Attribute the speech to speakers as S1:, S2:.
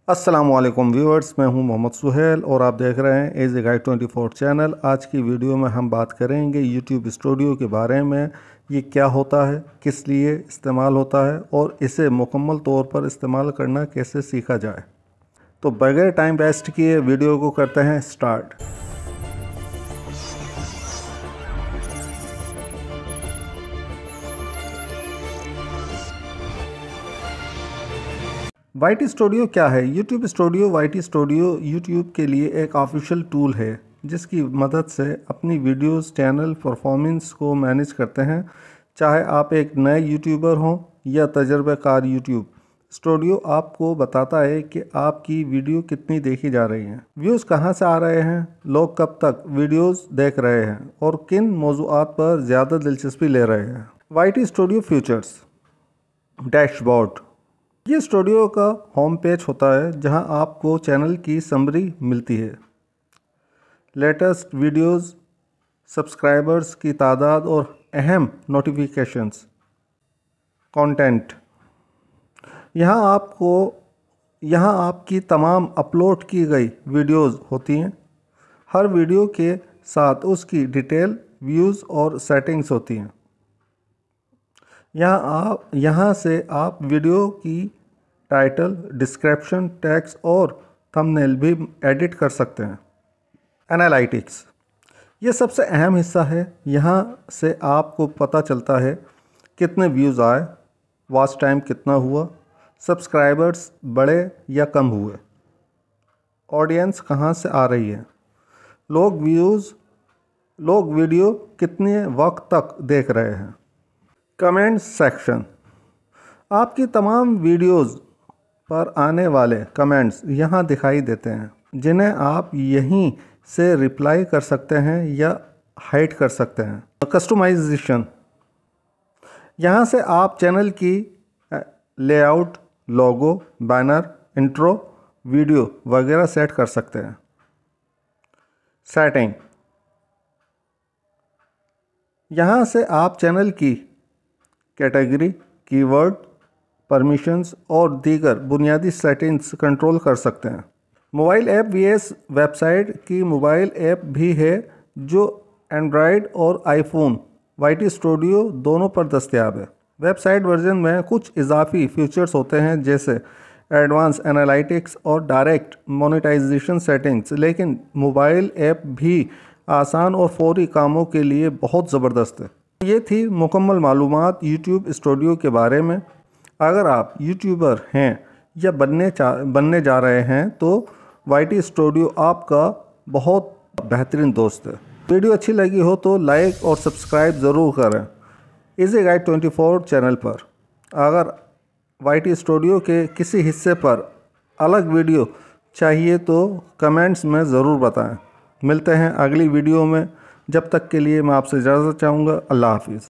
S1: अस्सलामुअलैकुम व्यूअर्स, मैं हूं मोहम्मद सुहेल और आप देख रहे हैं एज ए गाइड 24 चैनल। आज की वीडियो में हम बात करेंगे यूट्यूब स्टूडियो के बारे में। ये क्या होता है, किस लिए इस्तेमाल होता है और इसे मुकम्मल तौर पर इस्तेमाल करना कैसे सीखा जाए। तो बगैर टाइम वेस्ट किए वीडियो को करते हैं स्टार्ट। YT स्टूडियो क्या है? YouTube studio YT studio YouTube के लिए एक ऑफिशियल टूल है जिसकी मदद से अपनी वीडियोस चैनल परफॉर्मेंस को मैनेज करते हैं। चाहे आप एक नए यूट्यूबर हों या तजर्बाकार, यूट्यूब स्टूडियो आपको बताता है कि आपकी वीडियो कितनी देखी जा रही हैं, व्यूज़ कहां से आ रहे हैं, लोग कब तक वीडियोस देख रहे हैं और किन मौज़ूआत पर ज़्यादा दिलचस्पी ले रहे हैं। YT studio features. डैशबोर्ड। ये स्टूडियो का होम पेज होता है जहां आपको चैनल की समरी मिलती है, लेटेस्ट वीडियोस, सब्सक्राइबर्स की तादाद और अहम नोटिफिकेशंस। कंटेंट। यहाँ आपकी तमाम अपलोड की गई वीडियोस होती हैं। हर वीडियो के साथ उसकी डिटेल, व्यूज़ और सेटिंग्स होती हैं। यहाँ से आप वीडियो की टाइटल, डिस्क्रिप्शन, टेक्स्ट और थंबनेल भी एडिट कर सकते हैं। एनालिटिक्स। ये सबसे अहम हिस्सा है। यहाँ से आपको पता चलता है कितने व्यूज़ आए, वॉच टाइम कितना हुआ, सब्सक्राइबर्स बढ़े या कम हुए, ऑडियंस कहाँ से आ रही है, लोग वीडियो कितने वक्त तक देख रहे हैं। Comment section. आपकी तमाम वीडियोस पर आने वाले कमेंट्स यहाँ दिखाई देते हैं, जिन्हें आप यहीं से रिप्लाई कर सकते हैं या हाइड कर सकते हैं। कस्टमाइजेशन। यहाँ से आप चैनल की लेआउट, लोगो, बैनर, इंट्रो, वीडियो वगैरह सेट कर सकते हैं। सेटिंग। यहाँ से आप चैनल की कैटेगरी, कीवर्ड, परमिशंस और दीगर बुनियादी सेटिंग्स कंट्रोल कर सकते हैं। मोबाइल ऐप vs वेबसाइट की मोबाइल ऐप भी है जो एंड्रॉयड और आईफोन YT स्टूडियो दोनों पर दस्तयाब है। वेबसाइट वर्जन में कुछ इजाफी फीचर्स होते हैं जैसे एडवांस एनालिटिक्स और डायरेक्ट मोनेटाइजेशन सेटिंग्स, लेकिन मोबाइल ऐप भी आसान और फौरी कामों के लिए बहुत ज़बरदस्त है। ये थी मुकम्मल मालूमात यूट्यूब स्टूडियो के बारे में। अगर आप यूट्यूबर हैं या बनने जा रहे हैं तो YT स्टूडियो आपका बहुत बेहतरीन दोस्त है। वीडियो अच्छी लगी हो तो लाइक और सब्सक्राइब ज़रूर करें एज ए गाइड 24 चैनल पर। अगर YT स्टूडियो के किसी हिस्से पर अलग वीडियो चाहिए तो कमेंट्स में ज़रूर बताएं। मिलते हैं अगली वीडियो में। जब तक के लिए मैं आपसे इजाज़त चाहूँगा। अल्लाह हाफिज़।